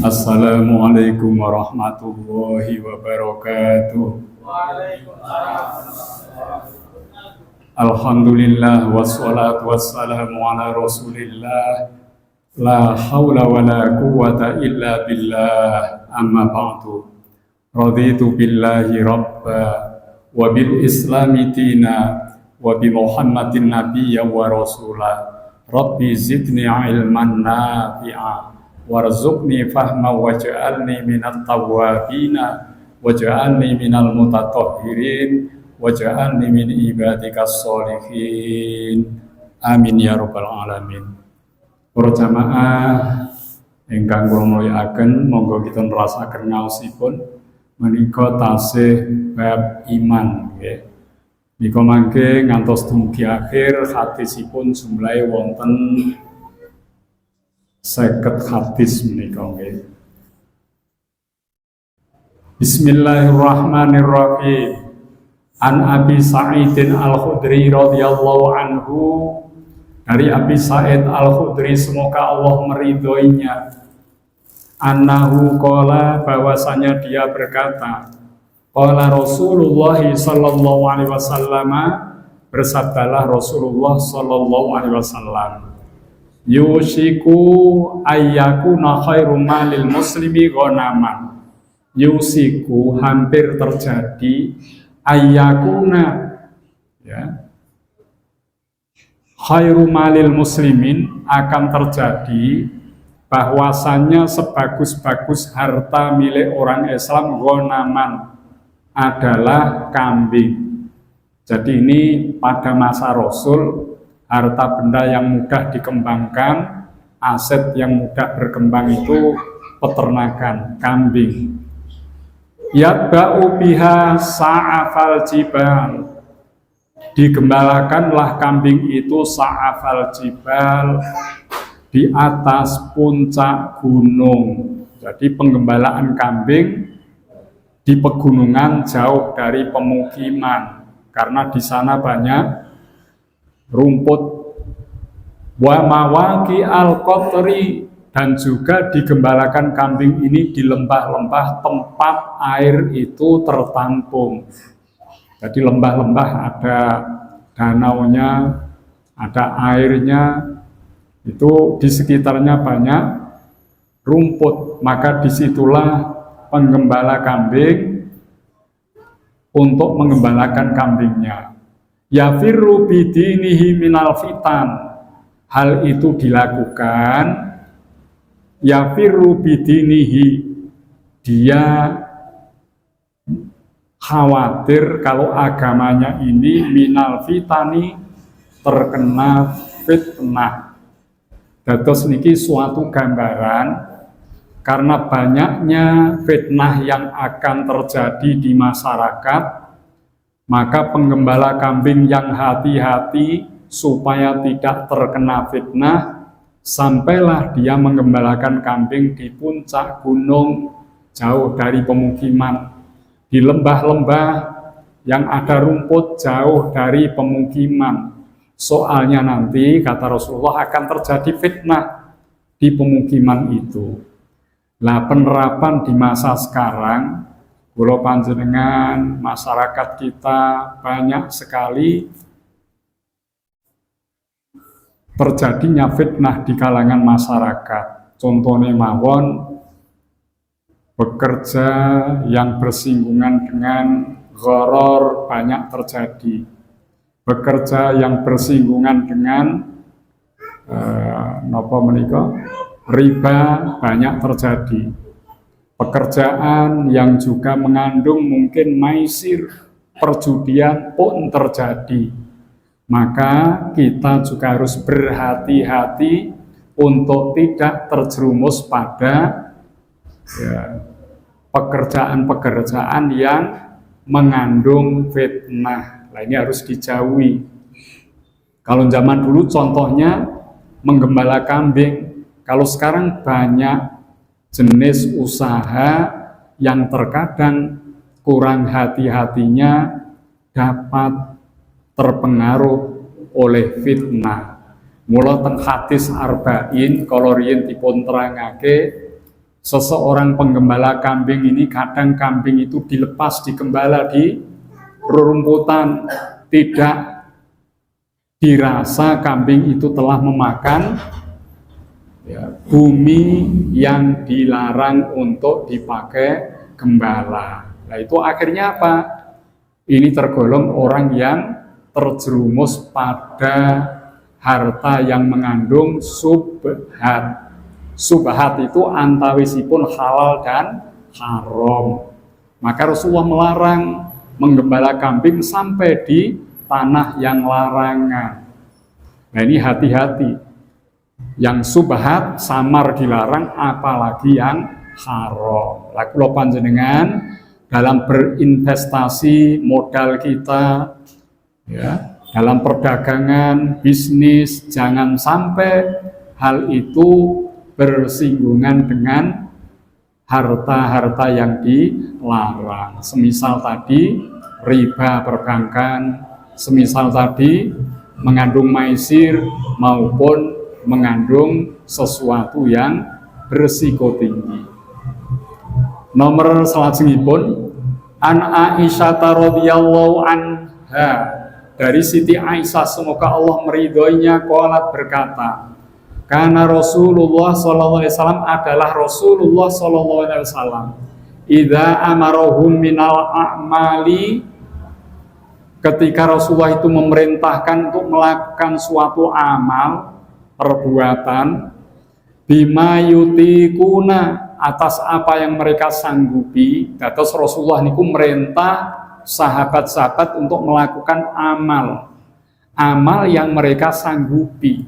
Assalamualaikum warahmatullahi wabarakatuh. Alhamdulillah wassalatu wassalamu ala rasulillah. La hawla wa la quwwata illa billah. Amma ba'du. Raditu billahi rabba wa bil islami dina wa bi muhammadin nabiyya wa rasula. Rabbi zidni ilman nafi'a warzuqni fahma waj'alni minat tawwabina waj'alni minal mutatahhirin waj'alni min ibadikas sholihin. Amin ya rabbal alamin. Para jamaah ingkang kula mulyakaken, monggo kita nrasaken ngaosipun menika tasih bab iman nggih. Nika mangke ngantos dumugi akhir hadisipun jumlahe wonten 50 hadis menika nggih. Bismillahirrahmanirrahim. An Abi Sa'idin Al-Khudri radhiyallahu anhu, dari Abi Sa'id Al-Khudri semoga Allah meridhoinya, annahu qala, bahwasanya dia berkata, qala Rasulullah sallallahu alaihi wasallam, bersabdalah Rasulullah sallallahu alaihi wasallam, yushiku ayyakuna khairu malil muslimi ghanaman. Yusiku, hampir terjadi, ayyakuna, ya, khairu malil muslimin, akan terjadi bahwasannya sebagus-bagus harta milik orang Islam ghanaman, adalah kambing. Jadi ini pada masa Rasul, harta benda yang mudah dikembangkan, aset yang mudah berkembang itu peternakan, kambing. Yatba'u biha sa'afal jibal, digembalakanlah kambing itu sa'afal jibal, di atas puncak gunung. Jadi penggembalaan kambing di pegunungan jauh dari pemukiman, karena di sana banyak rumput. Wa mawaki al-qatri, dan juga digembalakan kambing ini di lembah-lembah tempat air itu tertampung. Jadi lembah-lembah ada danaunya, ada airnya, itu di sekitarnya banyak rumput, maka disitulah penggembala kambing untuk mengembalakan kambingnya. Yafirru bidinihi minal fitan, hal itu dilakukan, yafirru bidinihi, dia khawatir kalau agamanya ini minal fitani, terkena fitnah. Dados niki suatu gambaran, karena banyaknya fitnah yang akan terjadi di masyarakat, maka penggembala kambing yang hati-hati supaya tidak terkena fitnah, sampailah dia menggembalakan kambing di puncak gunung jauh dari pemukiman, di lembah-lembah yang ada rumput jauh dari pemukiman. Soalnya nanti kata Rasulullah akan terjadi fitnah di pemukiman itu. Nah, penerapan di masa sekarang, kula panjenengan, masyarakat kita banyak sekali terjadinya fitnah di kalangan masyarakat. Contohnya mawon, bekerja yang bersinggungan dengan gharar banyak terjadi. Bekerja yang bersinggungan dengan riba banyak terjadi. Pekerjaan yang juga mengandung mungkin maisir, perjudian pun terjadi. Maka kita juga harus berhati-hati untuk tidak terjerumus pada pekerjaan-pekerjaan yang mengandung fitnah. Nah, ini harus dijauhi. Kalau zaman dulu contohnya menggembala kambing. Kalau sekarang banyak jenis usaha yang terkadang kurang hati-hatinya dapat terpengaruh oleh fitnah. Mula teng hadis arba'in kalau riyen dipun terangake seseorang penggembala kambing ini kadang kambing itu dilepas digembala di rerumputan, tidak dirasa kambing itu telah memakan bumi yang dilarang untuk dipakai gembala. Nah itu akhirnya apa? Ini tergolong orang yang terjerumus pada harta yang mengandung subhat. Subhat itu antawisipun halal dan haram. Maka Rasulullah melarang menggembala kambing sampai di tanah yang larangan. Nah ini hati-hati. Yang subhat samar dilarang, apalagi yang haram. Laku lo panjenengan dalam berinvestasi modal kita, ya, dalam perdagangan, bisnis, jangan sampai hal itu bersinggungan dengan harta-harta yang dilarang. Semisal tadi riba perbankan, semisal tadi mengandung maisir maupun mengandung sesuatu yang berisiko tinggi. Nomor salajengipun an Aisyah radhiyallahu anha, dari Siti Aisyah semoga Allah meridhoinya, qalat berkata, karena Rasulullah sallallahu alaihi wasallam adalah Rasulullah sallallahu alaihi wasallam idza amarahum minal a'mali, ketika Rasulullah itu memerintahkan untuk melakukan suatu amal perbuatan, bima yutikuna, atas apa yang mereka sanggupi. Dados Rasulullah niku merintah sahabat-sahabat untuk melakukan amal yang mereka sanggupi,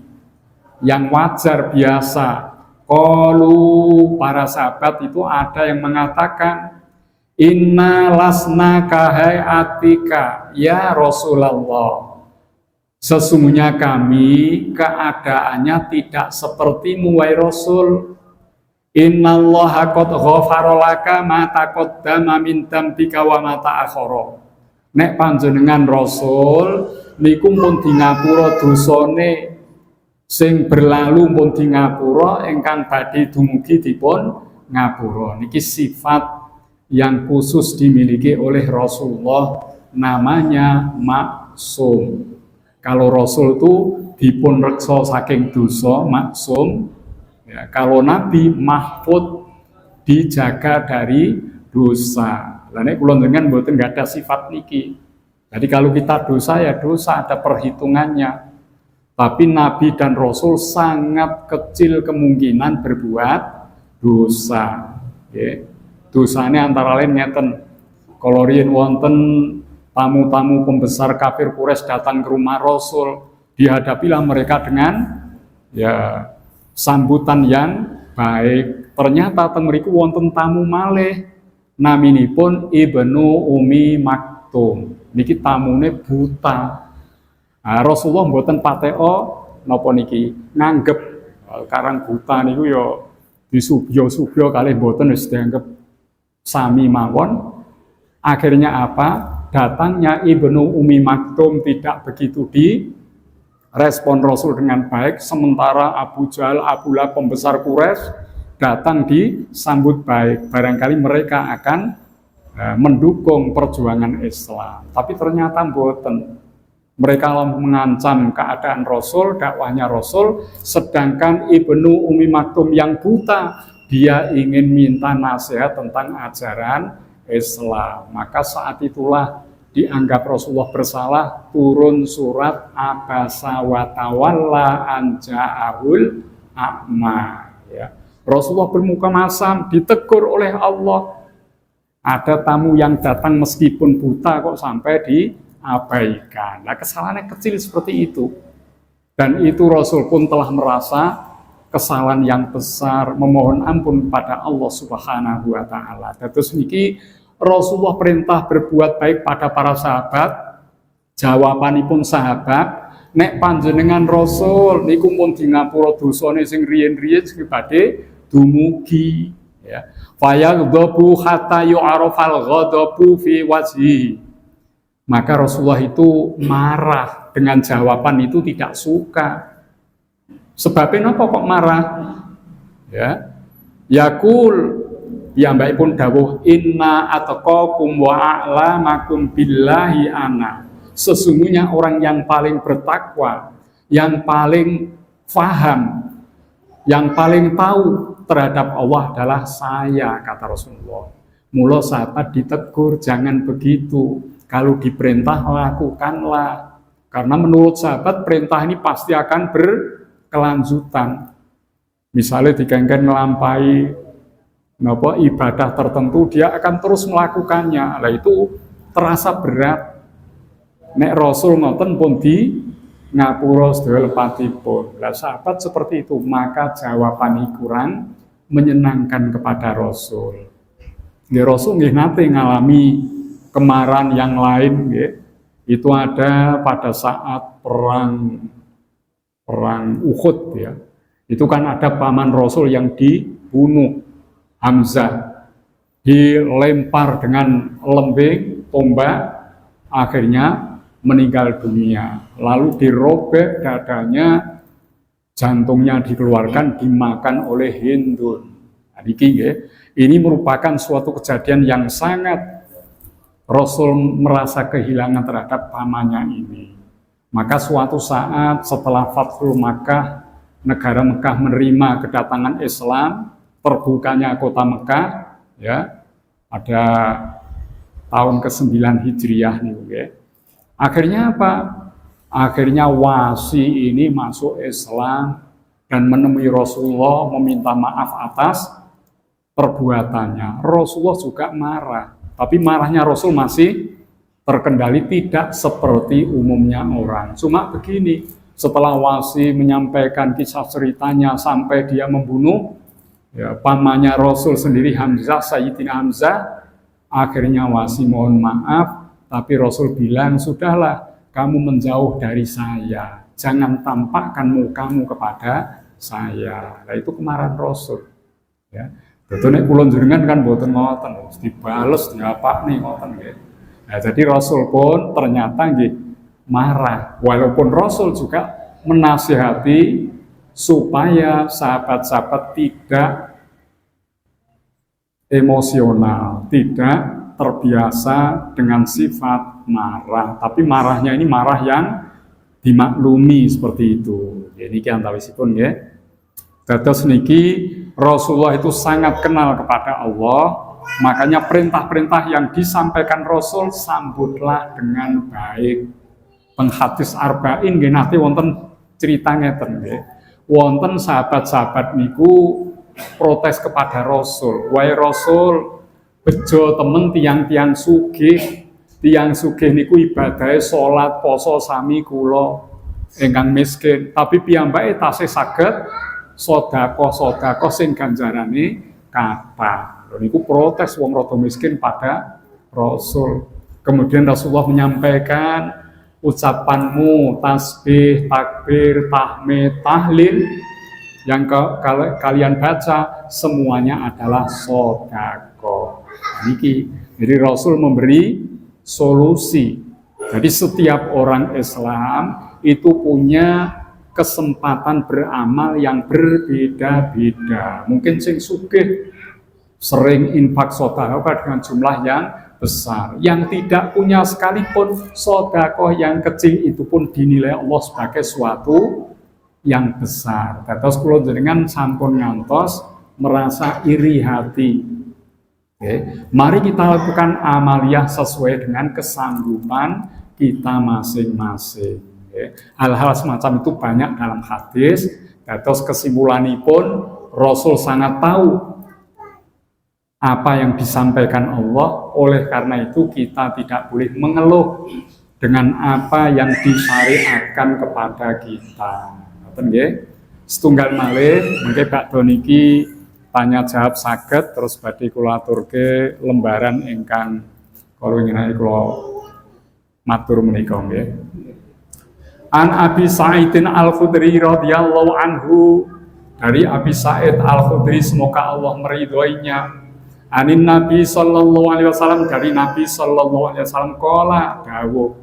yang wajar biasa. Qalu, para sahabat itu ada yang mengatakan, inna lasna kahaiatika ya Rasulullah, sesungguhnya kami keadaannya tidak sepertimu wahai Rasul. Innallaha qad ghafara laka ma taqaddama min dzambika wa ma ta'akhkhara. Nek panjenengan Rasul niku pun di ngapura dosane sing berlalu pun di ngapura, ingkang badhe dumugi dipun ngapura. Niki sifat yang khusus dimiliki oleh Rasulullah, namanya maksum. Kalau Rasul itu dipun reksa saking dosa, maksum. Ya, kalau Nabi mahfud, dijaga dari dosa. Lah nek kula njenengan mboten enggak ada sifat niki. Jadi kalau kita dosa ya dosa, ada perhitungannya. Tapi Nabi dan Rasul sangat kecil kemungkinan berbuat dosa. Ya. Dosanya antara lain ngeten. Kalau riyen wonten tamu-tamu pembesar kafir Quraisy datang ke rumah Rasul, dihadapilah mereka dengan sambutan yang baik. Ternyata teng mriku wonten tamu malih, naminipun Ibnu Umi Maktum. Niki tamune buta. Nah, Rasulullah mboten pateo napa niki nganggep karang buta niku ya disubya-subya kalih mboten wis dianggep sami mawon. Akhirnya apa? Datangnya Ibnu Umi Maktum tidak begitu respon Rasul dengan baik, sementara Abu Jahal, Abu Lahab, pembesar Quraisy datang disambut baik. Barangkali mereka akan mendukung perjuangan Islam. Tapi ternyata mboten. Mereka mengancam keadaan Rasul, dakwahnya Rasul, sedangkan Ibnu Umi Maktum yang buta, dia ingin minta nasihat tentang ajaran Islam. Maka saat itulah dianggap Rasulullah bersalah, turun surat Abasa wa tawalla an ja'ahul a'ma. Ya. Rasulullah bermuka masam, ditegur oleh Allah. Ada tamu yang datang meskipun buta kok sampai diabaikan. Nah, kesalahannya kecil seperti itu. Dan itu Rasul pun telah merasa kesalahan yang besar, memohon ampun kepada Allah Subhanahu wa taala. Terus niki Rasulullah perintah berbuat baik pada para sahabat. Jawabanipun sahabat, nek panjenengan Rasul niku pun di ngapura dosane sing riyen-riyen sing badhe dumugi, ya. Fayaghdhabu hatta yu'arafal ghadabu fi wajhi. Maka Rasulullah itu marah dengan jawaban itu, tidak suka. Sebabnya apa kok marah? Ya. Yakul piyambakipun dawuh inna atqakum wa a'lamakum billahi ana. Sesungguhnya orang yang paling bertakwa, yang paling faham, yang paling tahu terhadap Allah adalah saya, kata Rasulullah. Mula sahabat ditegur, jangan begitu. Kalau diperintah, lakukanlah. Karena menurut sahabat, perintah ini pasti akan berkelanjutan. Misalnya diganggen melampai ibadah tertentu, dia akan terus melakukannya. Nah itu terasa berat. Nek Rasul ngoten pun di ngapura sedaya lepatipun. Lah sahabat seperti itu, maka jawaban kurang menyenangkan kepada Rasul. Nggih Rasul nggih nate ngalami kemarahan yang lain nggih. Itu ada pada saat perang Uhud ya. Itu kan ada paman Rasul yang dibunuh, Hamzah. Dilempar dengan lembing, tombak, akhirnya meninggal dunia. Lalu dirobek dadanya, jantungnya dikeluarkan, dimakan oleh Hindun. Nah, ini merupakan suatu kejadian yang sangat Rasul merasa kehilangan terhadap pamannya ini. Maka suatu saat setelah Fathul Makkah, negara Mekah menerima kedatangan Islam, terbukanya kota Mekah, ya, pada tahun ke-9 Hijriah nih, ya. Akhirnya apa? Akhirnya Wasi ini masuk Islam dan menemui Rasulullah meminta maaf atas perbuatannya. Rasulullah juga marah, tapi marahnya Rasul masih terkendali, tidak seperti umumnya orang. Cuma begini, setelah Wasi menyampaikan kisah ceritanya sampai dia membunuh ya, pamannya Rasul sendiri, Hamzah, Sayyidina Hamzah, akhirnya Wasi mohon maaf, tapi Rasul bilang, sudahlah, kamu menjauh dari saya, jangan tampakkan mukamu kepada saya. Nah itu kemarahan Rasul. Ya. Betul nek kula njenengan kan mboten ngoten, dibales diapa nih ngoten nggih. Nah, jadi Rasul pun ternyata nggih marah. Walaupun Rasul juga menasihati supaya sahabat-sahabat tidak emosional, tidak terbiasa dengan sifat marah. Tapi marahnya ini marah yang dimaklumi seperti itu. Jadi niki antawisipun nggih. Dados niki Rasulullah itu sangat kenal kepada Allah, makanya perintah-perintah yang disampaikan Rasul sambutlah dengan baik. Penghadis arba'in nggih nate wonten cerita ngeten nggih. Wonten sahabat-sahabat niku protes kepada Rasul. Wahai Rasul, bejo temen tiang-tiang sugih. Tiang sugih niku ibadahe salat, poso sami kula ingkang miskin, tapi piyambake tasih saged sedekah sing ganjarane kathah. Lha niku protes wong rada miskin pada Rasul. Kemudian Rasulullah menyampaikan, ucapanmu tasbih, takbir, tahmid, tahlil yang kalian baca semuanya adalah sedekah. Niki, jadi Rasul memberi solusi. Jadi setiap orang Islam itu punya kesempatan beramal yang berbeda-beda. Mungkin sing sugih sering infak sedekah dengan jumlah yang besar. Yang tidak punya sekalipun sedekah yang kecil itu pun dinilai Allah sebagai suatu yang besar. Terus kula jenengan sampun ngantos merasa iri hati. Oke. Mari kita lakukan amaliyah sesuai dengan kesanggupan kita masing-masing. Hal-hal semacam itu banyak dalam hadis. Terus kesimpulanipun Rasul sangat tahu apa yang disampaikan Allah. Oleh karena itu kita tidak boleh mengeluh dengan apa yang disyariatkan kepada kita. Ngoten nggih. Setunggal malih mengke bakda niki tanya jawab saged terus badhe kula aturke lembaran ingkang kula inginaken kula matur menika nggih. An Abi Sa'idin Al-Khudri radhiyallahu anhu, dari Abi Sa'id Al-Khudri semoga Allah meridhoinya, anin Nabi sallallahu alaihi wasallam, dari Nabi sallallahu alaihi wasallam qala dawuh,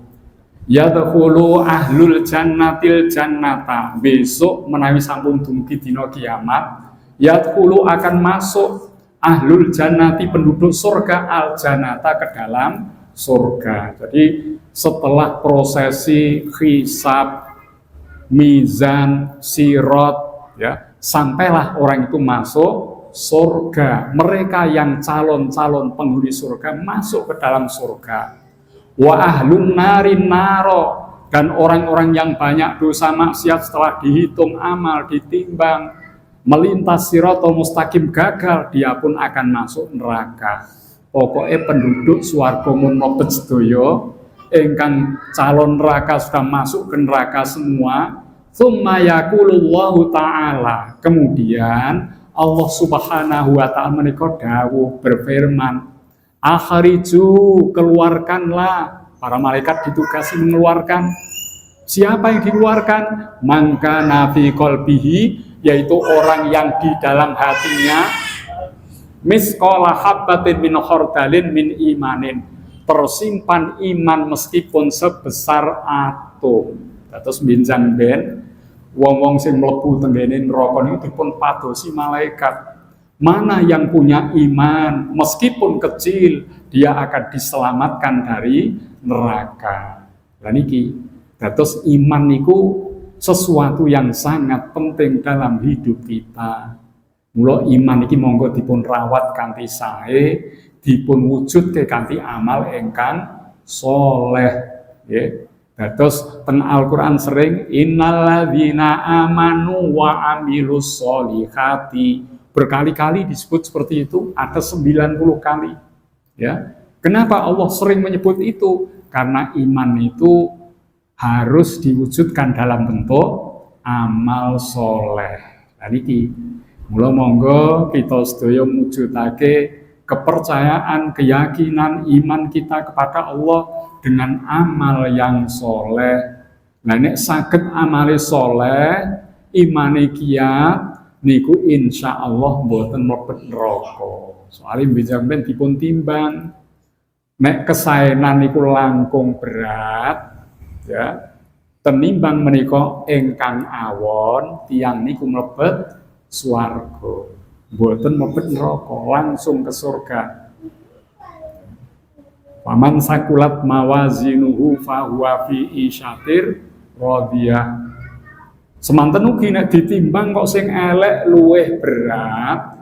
yadkhulu ahlul jannatil jannata, besok menawi sampun dumugi dina kiamat, yadkhulu akan masuk ahlul jannati penduduk surga al jannata ke dalam surga. Jadi setelah prosesi hisab, mizan, sirat, ya, sampailah orang itu masuk surga. Mereka yang calon-calon penghuni surga masuk ke dalam surga. Wa ahlun narin naro, dan orang-orang yang banyak dosa maksiat setelah dihitung amal, ditimbang, melintas siratal mustaqim gagal, dia pun akan masuk neraka. Pokoknya penduduk swarga mun mlebet sedaya, ingkang calon neraka sudah masuk ke neraka semua. Tsumma yaqulullahu ta'ala, kemudian Allah Subhanahu wa ta'ala menika dawuh berfirman, akhriju, keluarkanlah. Para malaikat ditugasi mengeluarkan. Siapa yang dikeluarkan? Mangka nafi qalbihi, yaitu orang yang di dalam hatinya misqala habbatin min khardalin min imanin, tersimpan iman meskipun sebesar atom. Terus binjang ben wong-wong sing mlebu tenggene neraka niku dipun padosi malaikat. Mana yang punya iman meskipun kecil, dia akan diselamatkan dari neraka. Lah niki dados iman niku sesuatu yang sangat penting dalam hidup kita. Mula iman iki monggo dipun rawat kanthi sae, dipun wujudke kanthi amal ingkang saleh, nggih. Dados teng Al-Qur'an sering innalladzina amanu wa amilus sholihati, berkali-kali disebut seperti itu, ada 90 kali. Ya. Kenapa Allah sering menyebut itu? Karena iman itu harus diwujudkan dalam bentuk amal soleh. Nah niki, mula monggo kita sedaya mujudake kepercayaan, keyakinan, iman kita kepada Allah dengan amal yang soleh. Nah nek saged amale soleh, imane kiat, niku insya Allah mboten mlebet neraka. Soalnya benjamin dipun timbang, nek kesaenan niku langkung berat, ya, tenimbang menika ingkang awon, tiang niku mlebet swarga, mboten mlebet neraka, langsung ke surga. Faman sakulat mawazinuhu fahuwa fi isyatir radiyah. Semanten ugi nek ditimbang kok sing elek luweh berat,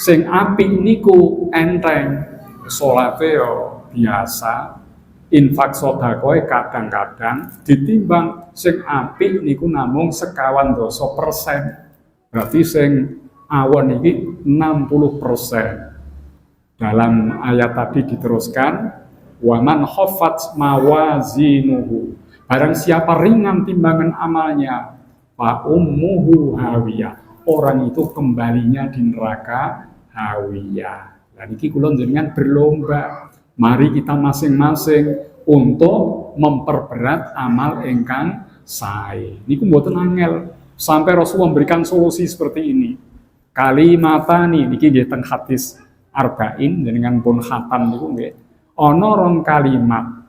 sing apik niku enteng. Salate yo biasa, infak sedekah kadang-kadang ditimbang sing apik niku namung 50%. Berarti sing awon iki 60%. Dalam ayat tadi diteruskan, wa man khaffat mawazinuhu, barang siapa ringan timbangan amalnya, fa ummuhu hawiyah, orang itu kembalinya di neraka hawiyah. Nah niki kula jenengan berlomba, mari kita masing-masing untuk memperberat amal ingkang sae. Niku mboten angel, sampai Rasulullah memberikan solusi seperti ini. Kalimatani niki nggih teng hadis arba'in jenengan pun khatam niku nggih. Ana rong kalimat.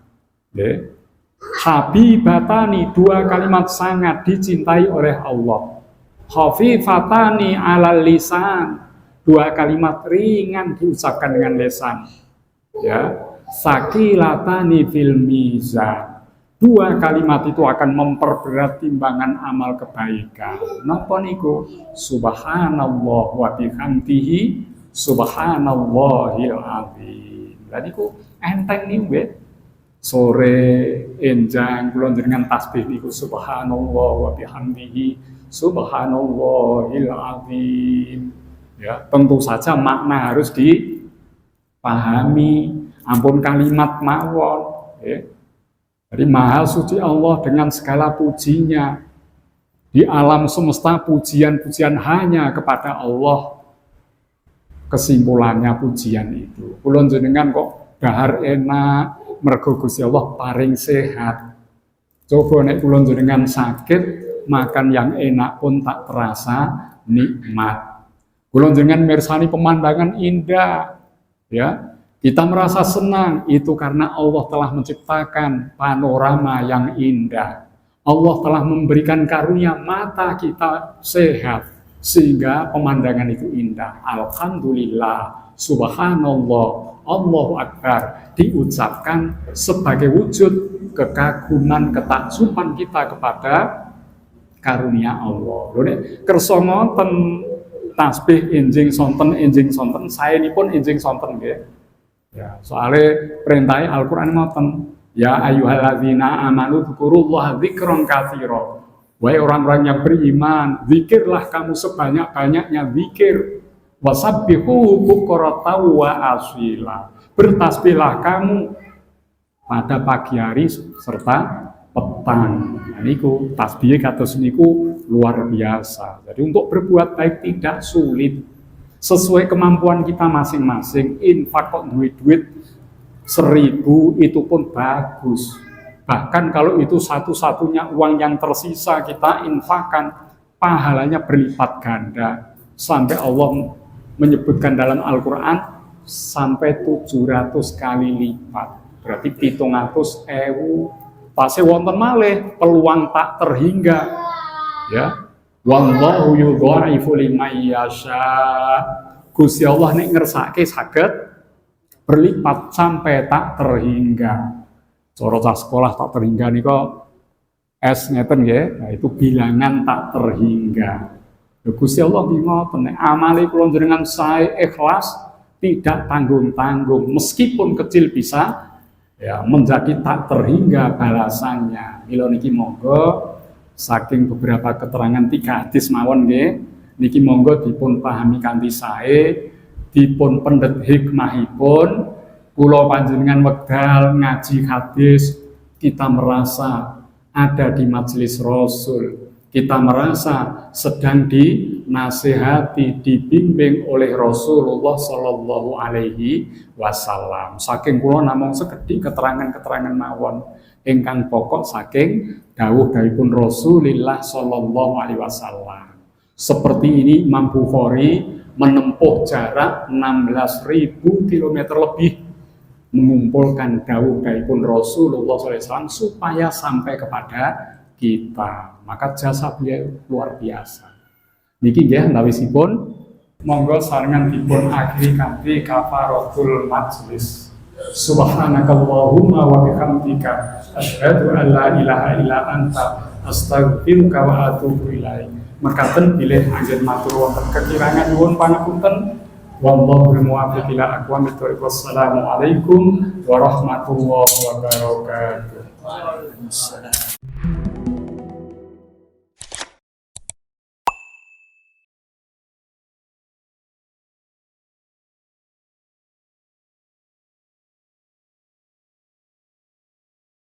Nggih. Habibatani, dua kalimat sangat dicintai oleh Allah. Khafifatani alal lisan, dua kalimat ringan diucapkan dengan lisan. Ya, sakilatani fil mizan, dua kalimat itu akan memperberat timbangan amal kebaikan. Napa niku? Subhanallah wa bihamdihi subhanallahil azim. Lah niku enteng niku. Sore enjang kula njenengan tasbih niku subhanallah wa bihamdihi subhanallahil azim. Ya, tentu saja makna harus dipahami, ampun kalimat mawon, ya. Jadi maha suci Allah dengan segala pujinya. Di alam semesta pujian-pujian hanya kepada Allah. Kesimpulannya pujian itu. Kula njenengan kok dahar enak, mergo Gusti Allah paring sehat. Coba nek kula njenengan sakit, makan yang enak pun tak terasa nikmat. Kula njenengan mirsani pemandangan indah, ya. Kita merasa senang, itu karena Allah telah menciptakan panorama yang indah. Allah telah memberikan karunia mata kita sehat, sehingga pemandangan itu indah. Alhamdulillah, Subhanallah, Allahu Akbar diucapkan sebagai wujud kekaguman, ketakjuban kita kepada karunia Allah. Lho nek kersa ngoten tasbih enjing sonten saya nipun enjing sonten nggih. Ya, soalnya perintah Al-Qur'an ngoten, ya ayyuhalladzina amanu dzkurullaha dzikran katsira. Wahai orang-orang yang beriman, zikirlah kamu sebanyak-banyaknya zikir. Wasabbihu bukratan wa asila. Bertasbihlah kamu pada pagi hari serta petang. Nah, niku tasbih kados niku luar biasa. Jadi untuk berbuat baik tidak sulit. Sesuai kemampuan kita masing-masing. Infak kok duit 1.000 itu pun bagus. Bahkan kalau itu satu-satunya uang yang tersisa kita infakkan, pahalanya berlipat ganda. Sampai Allah menyebutkan dalam Al-Quran sampai 700 kali lipat. Berarti 700.000. Pasti wonten malih peluang tak terhingga. Ya. Wallahu yudhaifu liman yasha. Gusti Allah nek ngersake saged berlipat sampai tak terhingga. Cara cah sekolah tak terhingga nika S ngeten nggih. Nah itu bilangan tak terhingga. Gusti Allah ngoten nek amale kula njenengan sae ikhlas tidak tanggung-tanggung meskipun kecil bisa ya menjadi tak terhingga balasannya. Mila niki monggo saking beberapa keterangan 3 hadis mawon nggih niki monggo dipun pahami kanthi sae, dipun pendet hikmahipun. Kula panjenengan wekdal ngaji hadis kita merasa ada di majelis Rasul. Kita merasa sedang dinasihati, dibimbing oleh Rasulullah Sallallahu Alaihi Wasallam. Saking kula namung sekedhik keterangan-keterangan mawon ingkang pokok saking dawuh-dawuhipun Rasulullah Sallallahu Alaihi Wasallam. Seperti ini Imam Bukhari menempuh jarak 16.000 km lebih mengumpulkan dawuh-dawuhipun Rasulullah SAW supaya sampai kepada kita. Maka jasa beliau luar biasa. Niki nggih antawisipun monggo sarengan dipun akhiri kanthi kafaratul majlis. Subhanakallahumma wa bihamdika asyhadu an la ilaha illa anta astaghfiruka wa atubu ilaik. Mekaten bilih anggen matur wonten kekirangan nyuwun pangapunten. Wallahu muwaffiq ila aqwamit thoriq. Wassalamualaikum warahmatullahi wabarakatuh. Waalaikumsalam.